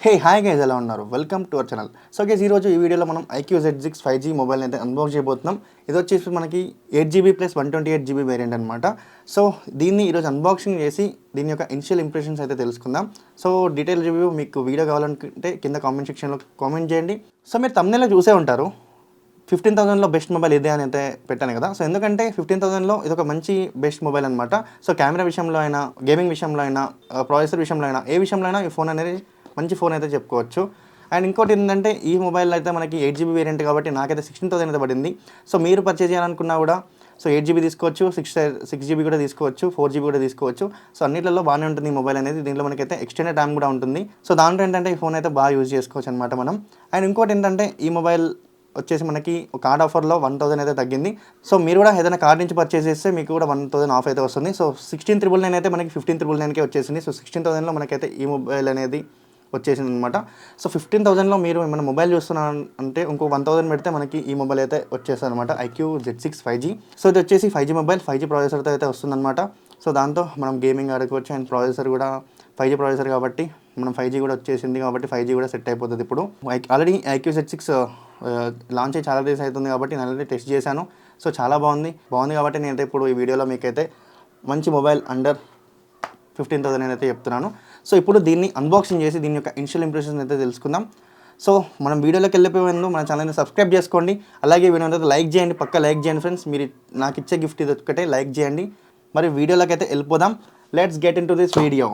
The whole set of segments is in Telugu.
హే హాయ్ గైస్, ఎలా ఉన్నారు? Welcome to our channel. So guys, ఈరోజు ఈ వీడియోలో మనం iQOO Z6 5G మొబైల్ అయితే అన్బాక్స్ చేయబోతున్నాం. ఇది వచ్చేసి మనకి 8GB ప్లస్ 128GB వేరియంట్ అనమాట. సో దీన్ని ఈరోజు అన్బాక్సింగ్ చేసి దీని యొక్క ఇనిషియల్ ఇంప్రెషన్స్ అయితే తెలుసుకుందాం. సో డీటెయిల్ రివ్యూ మీకు వీడియో కావాలనుకుంటే కింద కామెంట్ సెక్షన్లో కామెంట్ చేయండి. సో మీరు thumbnail చూసే ఉంటారు, 15,000లో బెస్ట్ మొబైల్ ఇదే అని అయితే పెట్టాను కదా. సో ఎందుకంటే 15,000లో ఇది ఒక మంచి బెస్ట్ మొబైల్ అనమాట. సో కెమెరా విషయంలో అయినా, గేమింగ్ విషయంలో అయినా, ప్రాసెసర్ విషయంలో అయినా, ఏ విషయంలో అయినా ఈ ఫోన్ అనేది మంచి ఫోన్ అయితే చెప్పుకోవచ్చు. అండ్ ఇంకోటి ఏంటంటే ఈ మొబైల్ అయితే మనకి 8GB వేరియంట్ కాబట్టి నాకైతే 16,000 అయితే పడింది. సో మీరు పర్చేజ్ చేయాలనుకున్నా కూడా సో 8GB తీసుకోవచ్చు, 6GB కూడా తీసుకోవచ్చు, 4GB కూడా తీసుకోవచ్చు. సో అన్నిట్లలో బాగానే ఉంటుంది ఈ మొబైల్ అనేది. దీంట్లో మనకైతే ఎక్స్టెండెడ్ ర్యామ్ కూడా ఉంటుంది. సో దాంట్లో ఏంటంటే ఈ ఫోన్ అయితే బాగా యూజ్ చేసుకోవచ్చు అనమాట మనం. అండ్ ఇంకోటి ఏంటంటే ఈ మొబైల్ వచ్చేసి మనకి కార్డ్ ఆఫర్లో 1,000 అయితే తగ్గింది. సో మీరు కూడా ఏదైనా కార్డ్ నుంచి పర్చేస్ చేస్తే మీకు కూడా 1,000 ఆఫ్ అయితే వస్తుంది. సో 16,999 అయితే మనకి 15,999కే వచ్చేసింది. సో 16,000లో మనకైతే ఈ మొబైల్ అనేది వచ్చేసింది అనమాట. సో 15,000లో మీరు ఏమైనా మొబైల్ చూస్తున్నాను అంటే ఇంకో 1,000 పెడితే మనకి ఈ మొబైల్ అయితే వచ్చేస్తుంది అనమాట, iQOO Z6 5G. సో ఇది వచ్చేసి 5G మొబైల్, 5G ప్రాసెసర్తో అయితే వస్తుందన్నమాట. సో దాంతో మనం గేమింగ్ ఆడుకోవచ్చు. అండ్ ప్రాసెసర్ కూడా 5G ప్రాసెసర్ కాబట్టి మనం 5G కూడా వచ్చేసింది కాబట్టి 5G కూడా సెట్ అయిపోతుంది. ఇప్పుడు ఆల్రెడీ iQOO Z6 లాంచ్ అయ్యి చాలా డేస్ అవుతుంది కాబట్టి నేను ఆల్రెడీ టెస్ట్ చేశాను. సో చాలా బాగుంది కాబట్టి నేనైతే ఇప్పుడు ఈ వీడియోలో మీకైతే మంచి మొబైల్ అండర్ 15,000 అయితే చెప్తున్నాను. సో ఇప్పుడు దీన్ని అన్బాక్సింగ్ చేసి దీని యొక్క ఇనిషియల్ ఇంప్రెషన్స్ అయితే తెలుసుకుందాం. సో మనం వీడియోలోకి వెళ్ళిపోయే ముందు మన ఛానల్ని సబ్స్క్రైబ్ చేసుకోండి. అలాగే వీడియో అయితే లైక్ చేయండి, పక్కా లైక్ చేయండి ఫ్రెండ్స్. మీరు నాకు ఇచ్చే గిఫ్ట్ ఇది ఒక్కటే, లైక్ చేయండి. మరి వీడియోలోకి అయితే వెళ్ళిపోదాం. Let's get in to this video.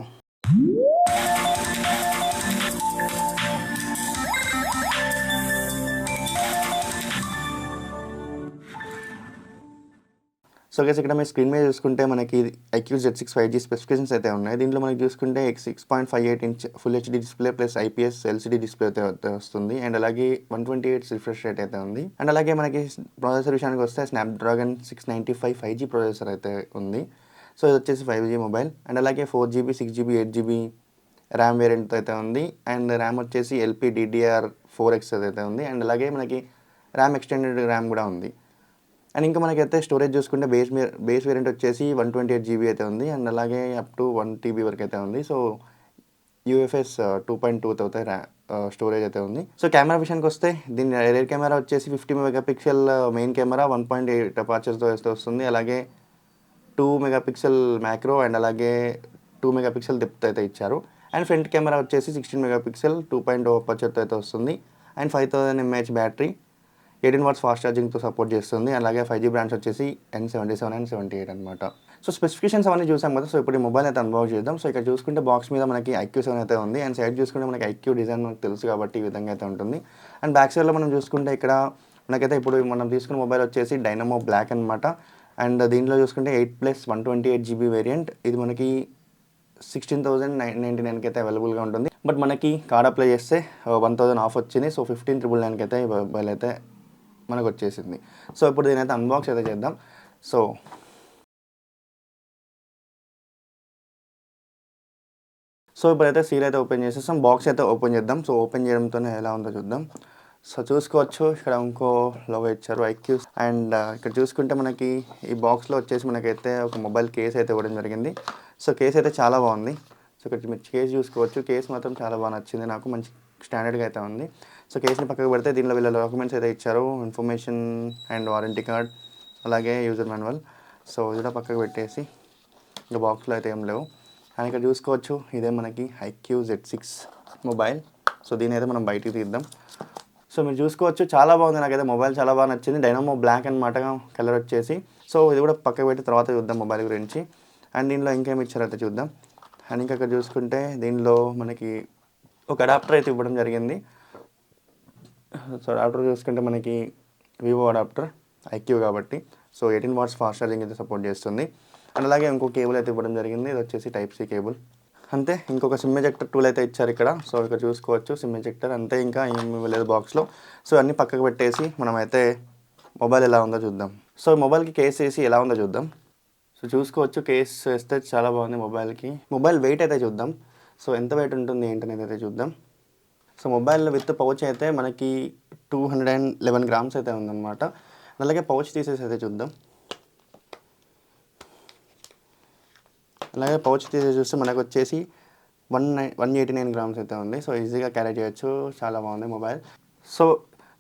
So guys, ఇక్కడ మీరు స్క్రీన్ మీద చూసుకుంటే మనకి iQOO Z6 5G స్పెసిఫికేషన్స్ అయితే ఉన్నాయి. దీంట్లో మనకి చూసుకుంటే 6.58 inch full HD display plus IPS LCD display అయితే వస్తుంది. అండ్ అలాగే 128 రిఫ్రెష్ రేట్ అయితే ఉంది. అండ్ అలాగే మనకి ప్రాసెసర్ విషయానికి వస్తే స్నాప్డ్రాగన్ 695 5G ప్రాసెసర్ అయితే ఉంది. సో ఇది వచ్చేసి 5G మొబైల్. అండ్ అలాగే 4GB 6GB 8GB RAM variant అయితే ఉంది. అండ్ ర్యామ్ వచ్చేసి LPDDR4X అయితే ఉంది. అండ్ అలాగే మనకి ర్యామ్ ఎక్స్టెండెడ్ ర్యామ్ కూడా ఉంది. అండ్ ఇంకా మనకైతే స్టోరేజ్ చూసుకుంటే బేస్ వేరియంట్ వచ్చేసి 128GB అయితే ఉంది. అండ్ అలాగే అప్ టు 1TB వరకు అయితే ఉంది. సో UFS 2.2 అయితే స్టోరేజ్ అయితే ఉంది. సో కెమెరా విషయానికి వస్తే దీని రియర్ కెమెరా వచ్చేసి 50 మెగాపిక్సెల్ మెయిన్ కెమెరా 1.8 అపర్చర్తో అయితే వస్తుంది. అలాగే 2 మెగాపిక్సెల్ మ్యాక్రో అండ్ అలాగే 2 మెగాపిక్సెల్ డెప్త్ అయితే ఇచ్చారు. అండ్ ఫ్రంట్ కెమెరా వచ్చేసి 16 మెగాపిక్సెల్ 2.0 అపర్చర్తో అయితే వస్తుంది. And 5000 mAh battery, 18 watts fast ఛార్జింగ్తో సపోర్ట్ చేస్తుంది. అలాగే 5G బ్రాండ్స్ వచ్చేసి N77 అండ్ 78 అనమాట. సో స్పెసిఫికేషన్స్ అవన్నీ చూసాం కదా. సో ఇప్పుడు ఈ మొబైల్ అయితే అన్బాక్స్ చేద్దాం. సో ఇక్కడ చూసుకుంటే బాక్స్ మీద మనకి iQOO 7 అయితే ఉంది. అండ్ సైడ్ చూసుకుంటే మనకి iQOO డిజైన్ మనకు తెలుసు కాబట్టి ఈ విధంగా అయితే ఉంటుంది. అండ్ బ్యాక్ సైడ్లో మనం చూసుకుంటే ఇక్కడ మనకైతే ఇప్పుడు మనం తీసుకున్న మొబైల్ వచ్చేసి డైనమో బ్లాక్ అనమాట. అండ్ దీంట్లో చూసుకుంటే 8+128GB వేరియంట్. ఇది మనకి 16,999కి అయితే అవైలబుల్గా ఉంటుంది. బట్ మనకి కార్డ్ అప్లై చేస్తే 1,000 ఆఫ్ వచ్చింది. సో 15,999కి అయితే ఈ మొబైల్ అయితే మనకు వచ్చేసింది. సో ఇప్పుడు దీనైతే అన్బాక్స్ అయితే చేద్దాం. సో ఇప్పుడైతే సీల్ అయితే ఓపెన్ చేసేస్తాం, బాక్స్ అయితే ఓపెన్ చేద్దాం. సో ఓపెన్ చేయడంతోనే ఎలా ఉందో చూద్దాం. సో చూసుకోవచ్చు, ఇక్కడ ఇంకో లోగో ఇచ్చారు iQOO. అండ్ ఇక్కడ చూసుకుంటే మనకి ఈ బాక్స్లో వచ్చేసి మనకైతే ఒక మొబైల్ కేస్ అయితే ఇవ్వడం జరిగింది. సో కేస్ అయితే చాలా బాగుంది. సో ఇక్కడ మీరు కేస్ చూసుకోవచ్చు, కేస్ మాత్రం చాలా బాగా నచ్చింది నాకు, మంచి స్టాండర్డ్గా అయితే ఉంది. సో కేసుని పక్కకు పెడితే దీనిలో వీళ్ళ డాక్యుమెంట్స్ అయితే ఇచ్చారు, ఇన్ఫర్మేషన్ అండ్ వారంటీ కార్డ్, అలాగే యూజర్ మాన్యువల్. సో ఇది కూడా పక్కకు పెట్టేసి ఇంకా బాక్స్లో అయితే ఏం లేవు. అండ్ ఇక్కడ చూసుకోవచ్చు, ఇదే మనకి iQOO Z6 మొబైల్. సో దీని అయితే మనం బయటికి తీద్దాం. సో మీరు చూసుకోవచ్చు, చాలా బాగుంది, నాకైతే మొబైల్ చాలా బాగా నచ్చింది. డైనమో బ్లాక్ అనమాట కలర్ వచ్చేసి. సో ఇది కూడా పక్కకు పెట్టి తర్వాత చూద్దాం మొబైల్ గురించి. అండ్ దీనిలో ఇంకేమి ఇచ్చారైతే చూద్దాం. అండ్ ఇంకా ఇక్కడ చూసుకుంటే దీనిలో మనకి ఒక అడాప్టర్ అయితే ఇవ్వడం జరిగింది. సో అడాప్టర్ చూసుకుంటే మనకి వివో అడాప్టర్, iQOO కాబట్టి. సో 18 watts ఫాస్ట్ ఛార్జింగ్ అయితే సపోర్ట్ చేస్తుంది. అండ్ అలాగే ఇంకో కేబుల్ అయితే ఇవ్వడం జరిగింది, ఇది వచ్చేసి Type-C కేబుల్. అంతే, ఇంకొక సిమ్ ఎజెక్టర్ టూల్ అయితే ఇచ్చారు ఇక్కడ. సో ఇక్కడ చూసుకోవచ్చు సిమ్ ఎజెక్టర్, అంతే, ఇంకా ఏమి ఇవ్వలేదు బాక్స్లో. సో అన్నీ పక్కకు పెట్టేసి మనమైతే మొబైల్ ఎలా ఉందో చూద్దాం. సో మొబైల్కి కేస్ వేసి ఎలా ఉందో చూద్దాం. సో చూసుకోవచ్చు, కేస్ వేస్తే చాలా బాగుంది మొబైల్కి. మొబైల్ వెయిట్ అయితే చూద్దాం. సో ఎంత వెయిట్ ఉంటుంది ఏంటనేది అయితే చూద్దాం. సో మొబైల్ విత్ పౌచ్ అయితే మనకి 211 grams అయితే ఉందన్నమాట. అలాగే పౌచ్ తీసేసి అయితే చూద్దాం. అలాగే పౌచ్ తీసేసి చూస్తే మనకు వచ్చేసి 189 గ్రామ్స్ అయితే ఉంది. సో ఈజీగా క్యారీ చేయొచ్చు. చాలా బాగుంది మొబైల్. సో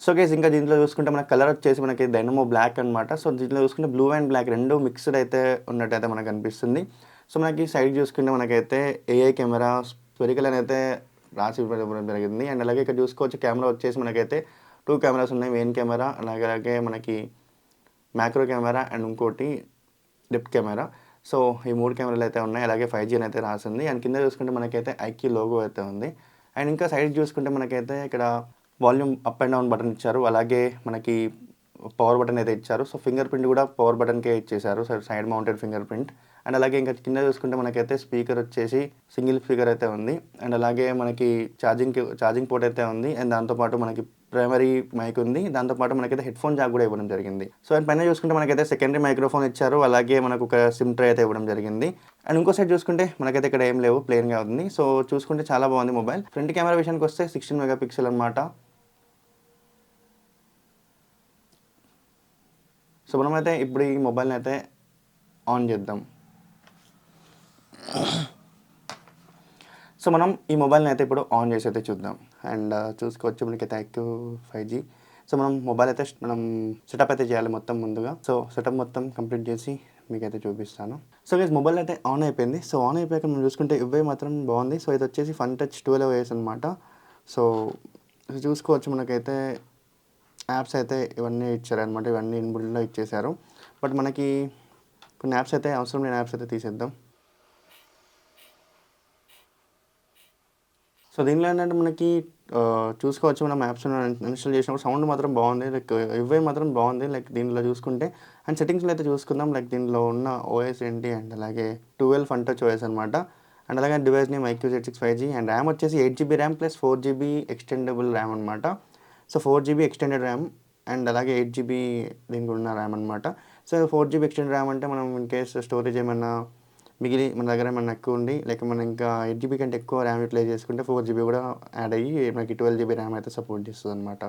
సో గైస్ ఇంకా దీంట్లో చూసుకుంటే మనకి కలర్ వచ్చేసి మనకి డైనమో బ్లాక్ అనమాట. సో దీంట్లో చూసుకుంటే బ్లూ అండ్ బ్లాక్ 2 మిక్స్డ్ అయితే ఉన్నట్టయితే మనకు అనిపిస్తుంది. సో మనకి సైడ్ చూసుకుంటే మనకైతే ఏఐ కెమెరా స్పెరికల్ అని అయితే రాసి ఇవ్వడం జరిగింది. అండ్ అలాగే ఇక్కడ చూసుకోవచ్చు కెమెరా వచ్చేసి మనకైతే 2 కెమెరాస్ ఉన్నాయి. మెయిన్ కెమెరా అలాగే మనకి మ్యాక్రో కెమెరా అండ్ ఇంకోటి డెప్త్ కెమెరా. సో ఈ 3 కెమెరాలు అయితే ఉన్నాయి. అలాగే 5G అని అయితే రాసింది. అండ్ కింద చూసుకుంటే మనకైతే ఐక్యూ లోగో అయితే ఉంది. అండ్ ఇంకా సైడ్ చూసుకుంటే మనకైతే ఇక్కడ volume up and down button ఇచ్చారు. అలాగే మనకి పవర్ బటన్ అయితే ఇచ్చారు. సో ఫింగర్ ప్రింట్ కూడా పవర్ బటన్కే ఇచ్చేసారు. So side mounted finger print. And అలాగే ఇంకా కింద చూసుకుంటే మనకైతే స్పీకర్ వచ్చేసి సింగిల్ స్పీకర్ అయితే ఉంది. అండ్ అలాగే మనకి ఛార్జింగ్ పోర్ట్ అయితే ఉంది. అండ్ దాంతోపాటు మనకి ప్రైమరీ మైక్ ఉంది. దాంతోపాటు మనకైతే హెడ్ ఫోన్ జాక్ కూడా ఇవ్వడం జరిగింది. సో అండ్ పైన చూసుకుంటే మనకైతే సెకండరీ మైక్రోఫోన్ ఇచ్చారు. అలాగే మనకు ఒక సిమ్ ట్రే అయితే ఇవ్వడం జరిగింది. అండ్ ఇంకో సైడ్ చూసుకుంటే మనకైతే ఇక్కడ ఏం లేవు, ప్లెయిన్గా ఉంది. సో చూసుకుంటే చాలా బాగుంది మొబైల్. ఫ్రంట్ కెమెరా విషయానికి వస్తే 16 మెగాపిక్సెల్ అనమాట. సో మనమైతే ఇప్పుడు ఈ మొబైల్ని అయితే ఆన్ చేద్దాం. సో మనం ఈ మొబైల్ని అయితే ఇప్పుడు ఆన్ చేసి అయితే చూద్దాం. అండ్ చూసుకోవచ్చు మనకైతే iQOO 5G. సో మనం మొబైల్ అయితే మనం సెటప్ అయితే చేయాలి మొత్తం ముందుగా. సో సెటప్ మొత్తం కంప్లీట్ చేసి మీకైతే చూపిస్తాను. సో గైస్ మొబైల్ అయితే ఆన్ అయిపోయింది. సో ఆన్ అయిపోయాక మనం చూసుకుంటే ఇవే మాత్రం బాగుంది. సో ఇది వచ్చేసి ఫన్ టచ్ 12 OS అనమాట. సో చూసుకోవచ్చు మనకైతే యాప్స్ అయితే ఇవన్నీ ఇచ్చారనమాట. ఇవన్నీ ఇన్బుల్డ్లో ఇచ్చేసారు. బట్ మనకి కొన్ని యాప్స్ అయితే అవసరం లేని యాప్స్ అయితే తీసేద్దాం. సో దీనిలో ఏంటంటే మనకి చూసుకోవచ్చు మనం యాప్స్ ఇన్స్టాల్ చేసినప్పుడు సౌండ్ మాత్రం బాగుంది. లైక్ ఇవే మాత్రం బాగుంది. లైక్ దీనిలో చూసుకుంటే అండ్ సెట్టింగ్స్లో అయితే చూసుకుందాం. లైక్ దీనిలో ఉన్న ఓఎస్ ఏంటి అండ్ అలాగే 12 ఫన్ టచ్ ఓఎస్ అనమాట. అండ్ అలాగే device name iQOO Z6 5G and RAM వచ్చేసి 8GB RAM plus 4GB extendable RAM అనమాట. So 4GB extended RAM and అలాగే 8GB దీనికి ఉన్న ర్యామ్ అనమాట. సో 4GB ఎక్స్టెండెడ్ ర్యామ్ అంటే మనం ఇన్ కేస్ స్టోరేజ్ ఏమన్నా మిగిలి మన దగ్గర ఏమన్నా ఎక్కువ ఉండి లేక మనం ఇంకా 8GB కంటే ఎక్కువ ర్యామ్ యూటిలైజ్ చేసుకుంటే 4GB కూడా యాడ్ అయ్యి మనకి 12GB ర్యామ్ అయితే సపోర్ట్ చేస్తుంది అనమాట.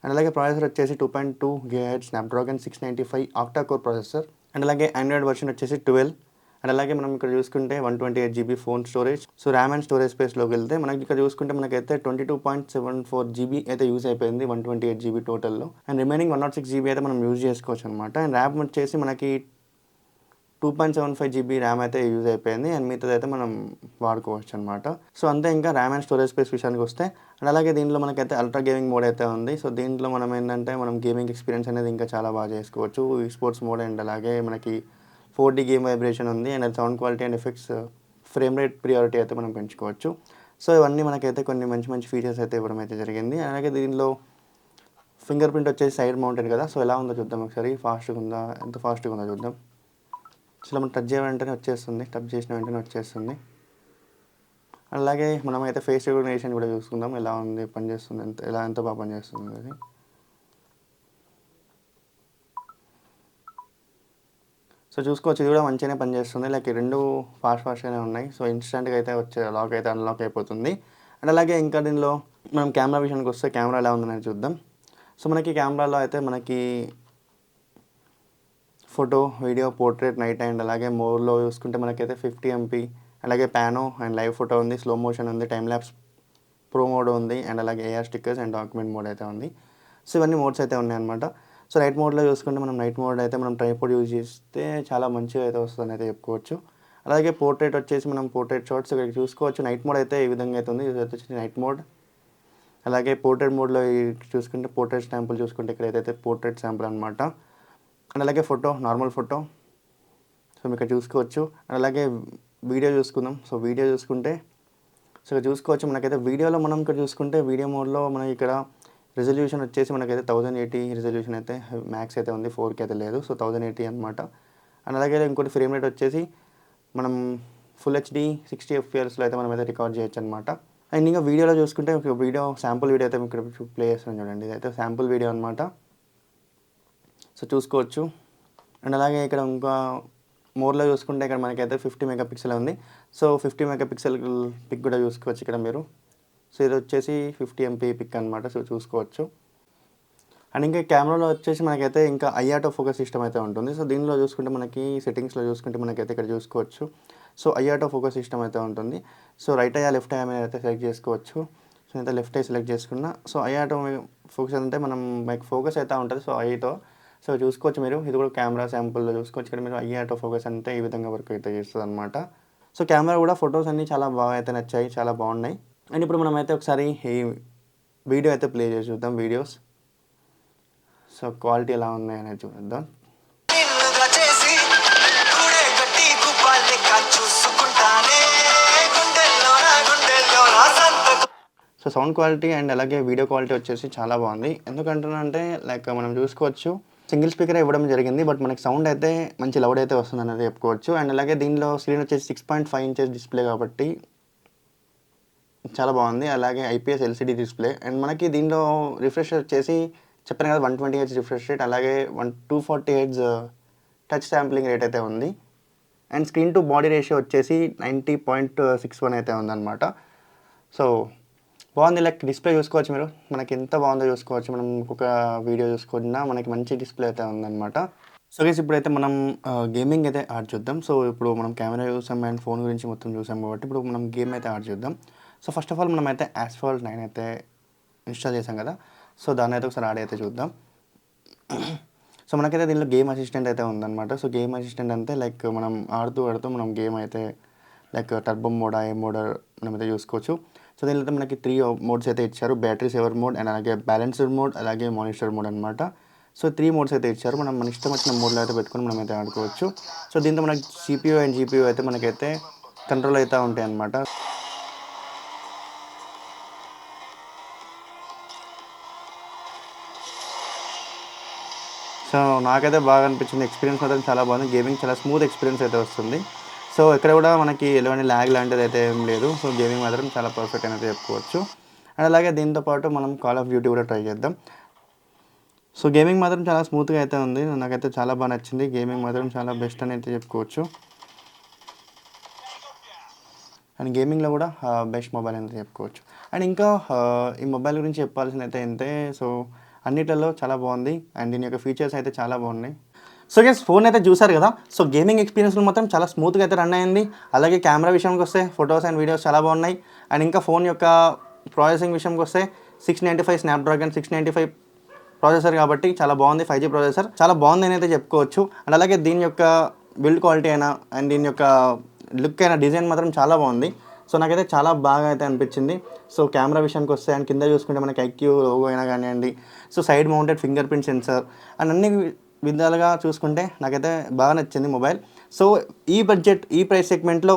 అండ్ అలాగే ప్రాసెసర్ వచ్చేసి 2.2 GHz Snapdragon 695 octa core processor. And అలాగే ఆండ్రాయిడ్ వర్షన్ వచ్చేసి 12. అండ్ అలాగే మనం ఇక్కడ చూసుకుంటే 128GB phone storage. So RAM and storage స్పేస్లోకి వెళ్తే మనకి ఇక్కడ చూసుకుంటే మనకైతే 22.74GB అయితే యూజ్ అయిపోయింది 128GB టోటల్లో. అండ్ రిమైనింగ్ 106GB అయితే మనం యూజ్ చేసుకోవచ్చు అనమాట. అండ్ ర్యామ్ వచ్చేసి మనకి 2.75GB ర్యామ్ అయితే యూజ్ అయిపోయింది. అండ్ మిగతాది అయితే మనం వాడుకోవచ్చు అనమాట. సో అంతే ఇంకా ర్యామ్ అండ్ స్టోరేజ్ స్పేస్ విషయానికి వస్తే. అండ్ అలాగే దీంట్లో మనకైతే అల్ట్రా గేమింగ్ మోడ్ అయితే ఉంది. సో దీంట్లో మనం ఏంటంటే మనం గేమింగ్ ఎక్స్పీరియన్స్ అనేది ఇంకా చాలా బాగా చేసుకోవచ్చు. ఈ స్పోర్ట్స్ మోడ్ అండ్ అలాగే మనకి 4D గేమ్ వైబ్రేషన్ ఉంది. And sound quality and effects frame rate priority అయితే మనం పెంచుకోవచ్చు. సో ఇవన్నీ మనకైతే కొన్ని మంచి మంచి ఫీచర్స్ అయితే ఇవ్వడం అయితే జరిగింది. అలాగే దీనిలో ఫింగర్ ప్రింట్ వచ్చేసి సైడ్ మౌంటెడ్ కదా. సో ఎలా ఉందో చూద్దాం ఒకసారి. ఫాస్ట్గా ఉందా, ఎంత ఫాస్ట్గా ఉందో చూద్దాం. సో మనం టచ్ చేయ వెంటనే వచ్చేస్తుంది. టచ్ చేసిన వెంటనే వచ్చేస్తుంది. అలాగే మనమైతే ఫేస్ రికగ్నిషన్ కూడా చూసుకుందాం ఎలా ఉంది, పనిచేస్తుంది, ఎంత బాగా పనిచేస్తుంది అది. సో చూసుకోవచ్చు ఇది కూడా మంచిగానే పనిచేస్తుంది. లైక్ ఈ రెండు ఫాస్ట్గానే ఉన్నాయి. సో ఇన్స్టెంట్గా అయితే వచ్చే లాక్ అయితే అన్లాక్ అయిపోతుంది. అండ్ అలాగే ఇంకా దీనిలో మనం కెమెరా విషయానికి వస్తే కెమెరా ఎలా ఉందని చూద్దాం. సో మనకి కెమెరాలో అయితే మనకి photo, video, portrait, night and అలాగే మోర్లో చూసుకుంటే మనకైతే 50MP అలాగే పానో అండ్ లైవ్ ఫోటో ఉంది, స్లో మోషన్ ఉంది, టైమ్ ల్యాప్స్ ప్రో మోడ్ ఉంది అండ్ అలాగే AR stickers and document mode అయితే ఉంది. సో ఇవన్నీ మోడ్స్ అయితే ఉన్నాయన్నమాట. సో నైట్ మోడ్లో చూసుకుంటే మనం నైట్ మోడ్ అయితే మనం ట్రైపోడ్ యూజ్ చేస్తే చాలా మంచిగా అయితే వస్తుందని అయితే చెప్పుకోవచ్చు. అలాగే పోర్ట్రేట్ వచ్చేసి మనం పోర్ట్రేట్ షాట్స్ ఇక్కడ చూసుకోవచ్చు. నైట్ మోడ్ అయితే ఈ విధంగా అయితే ఉంది. ఇది వచ్చేసి నైట్ మోడ్. అలాగే పోర్ట్రేట్ మోడ్లో చూసుకుంటే పోర్ట్రేట్ శాంపుల్ చూసుకుంటే ఇక్కడైతే పోర్ట్రేట్ శాంపుల్ అనమాట. అండ్ అలాగే ఫోటో, నార్మల్ ఫోటో. సో మీకు ఇక్కడ చూసుకోవచ్చు. అండ్ అలాగే వీడియో చూసుకుందాం. సో వీడియో చూసుకుంటే సో ఇక్కడ చూసుకోవచ్చు మనకైతే వీడియోలో మనం ఇక్కడ చూసుకుంటే వీడియో మోడ్లో మనకి ఇక్కడ రెజల్యూషన్ వచ్చేసి మనకైతే 1080 రెజల్యూషన్ అయితే మ్యాక్స్ అయితే ఉంది. 4K అయితే లేదు. సో 1080 అనమాట. అండ్ అలాగే ఇంకోటి ఫ్రేమ్ రేట్ వచ్చేసి మనం ఫుల్ HD 60 FPSలో అయితే మనం అయితే రికార్డ్ చేయొచ్చు అనమాట. అండ్ ఇంకా వీడియోలో చూసుకుంటే ఒక వీడియో శాంపుల్ వీడియో అయితే ఇక్కడ ప్లే చేస్తాను చూడండి. ఇదైతే శాంపుల్ వీడియో అనమాట. సో చూసుకోవచ్చు. అండ్ అలాగే ఇక్కడ ఇంకా మోర్లో చూసుకుంటే ఇక్కడ మనకైతే 50 మెగాపిక్సెల్ ఉంది. సో 50 మెగాపిక్సెల్ పిక్ కూడా చూసుకోవచ్చు ఇక్కడ మీరు. సో ఇది వచ్చేసి 50MP పిక్ అనమాట. సో చూసుకోవచ్చు. అండ్ ఇంకా కెమెరాలో వచ్చేసి మనకైతే ఇంకా ఐ ఆటో ఫోకస్ సిస్టమ్ అయితే ఉంటుంది. సో దీనిలో చూసుకుంటే మనకి సెట్టింగ్స్లో చూసుకుంటే మనకైతే ఇక్కడ చూసుకోవచ్చు. So I auto focus system అయితే ఉంటుంది. So right I left I అనేది అయితే సెలెక్ట్ చేసుకోవచ్చు. సో అయితే లెఫ్ట్ ఐ సెలెక్ట్ చేసుకున్నా. సో ఐ ఆటో ఫోకస్ అంటే మనం మీకు ఫోకస్ అయితే ఉంటుంది సో ఐతో. సో చూసుకోవచ్చు మీరు, ఇది కూడా కెమెరా శాంపుల్లో చూసుకోవచ్చు. ఇక్కడ మీరు ఐ ఆటో ఫోకస్ అంటే ఈ విధంగా వర్క్ అయితే చేస్తుంది అనమాట. సో కెమెరా కూడా ఫొటోస్ అన్నీ చాలా బాగా అయితే నచ్చాయి, చాలా బాగున్నాయి. అండ్ ఇప్పుడు మనం అయితే ఒకసారి ఈ వీడియో అయితే ప్లే చేసి చూద్దాం వీడియోస్. సో క్వాలిటీ ఎలా ఉన్నాయి అనేది చూద్దాం. సో సౌండ్ క్వాలిటీ అండ్ అలాగే వీడియో క్వాలిటీ వచ్చేసి చాలా బాగుంది. ఎందుకంటున్నానంటే లైక్ మనం చూసుకోవచ్చు సింగిల్ స్పీకర్ ఇవ్వడం జరిగింది, బట్ మనకి సౌండ్ అయితే మంచి లౌడ్ అయితే వస్తుంది అనేది చెప్పుకోవచ్చు. అండ్ అలాగే దీనిలో స్క్రీన్ వచ్చేసి 6.5 ఇంచెస్ డిస్ప్లే కాబట్టి చాలా బాగుంది. అలాగే ఐపీఎస్ ఎల్సిడి డిస్ప్లే. అండ్ మనకి దీనిలో రిఫ్రెష్ వచ్చేసి చెప్పాను కదా 120 హెర్ట్జ్ రిఫ్రెష్ రేట్, అలాగే 240 హెర్ట్జ్ టచ్ శాంప్లింగ్ రేట్ అయితే ఉంది. And screen to body ratio వచ్చేసి 90.61 అయితే ఉందన్నమాట. సో బాగుంది. లైక్ డిస్ప్లే చూసుకోవచ్చు మీరు, మనకి ఎంత బాగుందో చూసుకోవచ్చు. మనం ఒక వీడియో చూసుకున్నా మనకి మంచి డిస్ప్లే అయితే ఉందన్నమాట. సో గైస్ ఇప్పుడైతే మనం గేమింగ్ అయితే ఆడ్ చూద్దాం. సో ఇప్పుడు మనం కెమెరా చూసాం అండ్ ఫోన్ గురించి మొత్తం చూసాం కాబట్టి ఇప్పుడు మనం గేమ్ అయితే ఆడ్ చూద్దాం. సో ఫస్ట్ ఆఫ్ ఆల్ మనం అయితే Asphalt 9 అయితే ఇన్స్టాల్ చేసాం కదా, సో దాన్ని అయితే ఒకసారి ఆడి అయితే చూద్దాం. సో మనకైతే దీనిలో గేమ్ అసిస్టెంట్ అయితే ఉందన్నమాట. సో గేమ్ అసిస్టెంట్ అంటే లైక్ మనం ఆడుతూ మనం గేమ్ అయితే లైక్ టర్బో మోడ్, ఏ మోడ్ మనమైతే చూసుకోవచ్చు. సో దీనిలో మనకి 3 మోడ్స్ అయితే ఇచ్చారు, బ్యాటరీ సేవర్ మోడ్ అండ్ అలాగే బ్యాలెన్స్డ్ మోడ్, అలాగే మానిటర్ మోడ్ అనమాట. సో 3 మోడ్స్ అయితే ఇచ్చారు. మనం మన ఇష్టం వచ్చిన మోడ్లో అయితే పెట్టుకొని మనమైతే ఆడుకోవచ్చు. సో దీంతో మనకి CPU అండ్ GPU అయితే మనకైతే కంట్రోల్ అయితే ఉంటాయి అన్నమాట. సో నాకైతే బాగా అనిపించింది, ఎక్స్పీరియన్స్ మాత్రం చాలా బాగుంది. గేమింగ్ చాలా స్మూత్ ఎక్స్పీరియన్స్ అయితే వస్తుంది. సో ఇక్కడ కూడా మనకి ఎలాంటి ల్యాగ్ లాంటిది అయితే ఏం లేదు. సో గేమింగ్ మాత్రం చాలా పర్ఫెక్ట్ అనేది చెప్పుకోవచ్చు. అండ్ అలాగే దీంతో పాటు మనం కాల్ ఆఫ్ డ్యూటీ కూడా ట్రై చేద్దాం. సో గేమింగ్ మాత్రం చాలా స్మూత్గా అయితే ఉంది, నాకైతే చాలా బాగా నచ్చింది. గేమింగ్ మాత్రం చాలా బెస్ట్ అని అయితే చెప్పుకోవచ్చు. అండ్ గేమింగ్లో కూడా బెస్ట్ మొబైల్ అనేది చెప్పుకోవచ్చు. అండ్ ఇంకా ఈ మొబైల్ గురించి చెప్పాల్సింది అయితే ఇంతే. సో అన్నిట్లలో చాలా బాగుంది అండ్ దీని యొక్క ఫీచర్స్ అయితే చాలా బాగున్నాయి. సో గైస్ ఫోన్ అయితే చూసారు కదా. సో గేమింగ్ ఎక్స్పీరియన్స్లో మాత్రం చాలా స్మూత్గా అయితే రన్ అయింది. అలాగే కెమెరా విషయానికి వస్తే ఫొటోస్ అండ్ వీడియోస్ చాలా బాగున్నాయి. అండ్ ఇంకా ఫోన్ యొక్క ప్రాసెసింగ్ విషయానికి వస్తే 695 స్నాప్డ్రాగన్ 695 ప్రాసెసర్ కాబట్టి చాలా బాగుంది. 5G ప్రాసెసర్ చాలా బాగుంది అని అయితే చెప్పుకోవచ్చు. అండ్ అలాగే దీని యొక్క బిల్డ్ క్వాలిటీ అయినా అండ్ దీని యొక్క లుక్ అయినా డిజైన్ మాత్రం చాలా బాగుంది. సో నాకైతే చాలా బాగా అయితే అనిపించింది. సో కెమెరా విషయానికి వస్తే అండ్ కింద చూసుకుంటే మనకి iQOO లోగో అయినా కానివ్వండి, so side mounted finger print censor and అన్ని విధాలుగా చూసుకుంటే నాకైతే బాగా నచ్చింది మొబైల్. సో ఈ బడ్జెట్ ఈ ప్రైస్ సెగ్మెంట్లో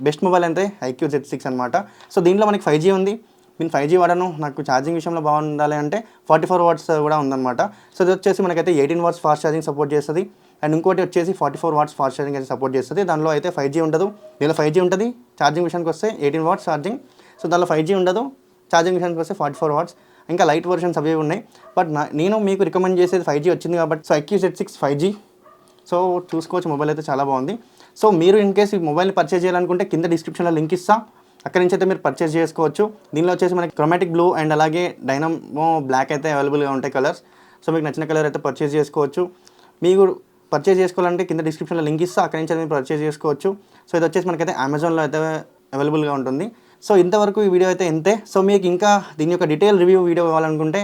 బెస్ట్ మొబైల్ అంటే iQOO Z6 అనమాట. సో దీంట్లో మనకి 5G ఉంది. నేను 5G వాడాను, నాకు ఛార్జింగ్ విషయంలో బాగుండాలి అంటే 44 వాట్స్ కూడా ఉందన్నమాట. సో ఇది వచ్చేసి మనకైతే 18 వాట్స్ ఫాస్ట్ ఛార్జింగ్ సపోర్ట్ చేస్తుంది. అండ్ ఇంకోటి వచ్చేసి 44 వాట్స్ ఫాస్ట్ ఛార్జింగ్ అయితే సపోర్ట్ చేస్తుంది. దానిలో అయితే 5G ఉండదు, దీనిలో 5G ఉంటుంది. ఛార్జింగ్ విషయానికి వస్తే 18 వాట్స్ ఛార్జింగ్, సో దానిలో 5G ఉండదు. ఛార్జింగ్ విషయానికి వస్తే 44 వాట్స్. ఇంకా లైట్ వర్షన్స్ అవి ఉన్నాయి. బట్ నేను మీకు రికమెండ్ చేసేది 5G వచ్చింది కాబట్టి so iQOO Z6 5G. So చూసుకోవచ్చు, మొబైల్ అయితే చాలా బాగుంది. సో మీరు ఇన్ కేస్ ఈ మొబైల్ని పర్చేజ్ చేయాలనుకుంటే కింద డిస్క్రిప్షన్లో లింక్ ఇస్తా, అక్కడి నుంచి అయితే మీరు పర్చేజ్ చేసుకోవచ్చు. దీనిలో వచ్చేసి మనకి క్రోమాటిక్ బ్లూ అండ్ అలాగే డైనమో బ్లాక్ అయితే అవైలబుల్గా ఉంటాయి కలర్స్. సో మీకు నచ్చిన కలర్ అయితే పర్చేజ్ చేసుకోవచ్చు. మీకు పర్చేజ్ చేసుకోవాలంటే కింద డిస్క్రిప్షన్లో లింక్ ఇస్తా, అక్కడి నుంచి అయితే మీరు పర్చేజ్ చేసుకోవచ్చు. సో ఇది వచ్చేసి మనకైతే అమెజాన్లో అయితే అవైలబుల్గా ఉంటుంది. సో ఇంతవరకు ఈ వీడియో అయితే ఇంతే. సో మీకు ఇంకా దీని యొక్క డీటెయిల్ రివ్యూ వీడియో కావాలనుకుంటే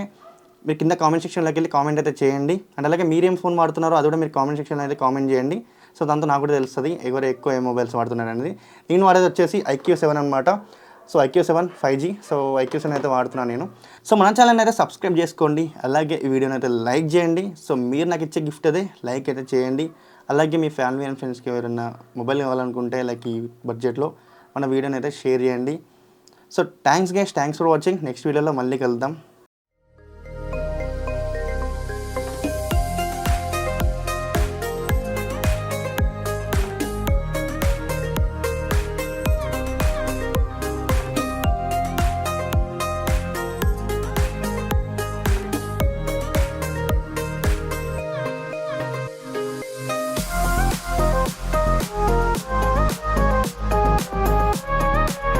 మీరు కింద కామెంట్ సెక్షన్లోకి వెళ్ళి కామెంట్ అయితే చేయండి. అండ్ అలాగే మీరేం ఫోన్ వాడుతున్నారో అది కూడా మీరు కామెంట్ సెక్షన్లో అయితే కామెంట్ చేయండి. సో దాంతో నాకు కూడా తెలుస్తుంది ఎవరు ఎక్కువ ఏ మొబైల్స్ వాడుతున్నారు అనేది. నేను వాడేది వచ్చేసి iQOO 7 అనమాట. So iQOO 7 5G. So iQOO 7 అయితే వాడుతున్నాను నేను. సో మన ఛానల్ని అయితే సబ్స్క్రైబ్ చేసుకోండి, అలాగే ఈ వీడియోని అయితే లైక్ చేయండి. సో మీరు నాకు ఇచ్చే గిఫ్ట్ అదే లైక్ అయితే చేయండి. అలాగే మీ ఫ్యామిలీ అండ్ ఫ్రెండ్స్కి ఎవరైనా మొబైల్ కావాలనుకుంటే లైక్ ఈ బడ్జెట్లో మన వీడియోని అయితే షేర్ చేయండి. So thanks guys, thanks for watching. Next వీడియోలో మళ్ళీ కలుద్దాం.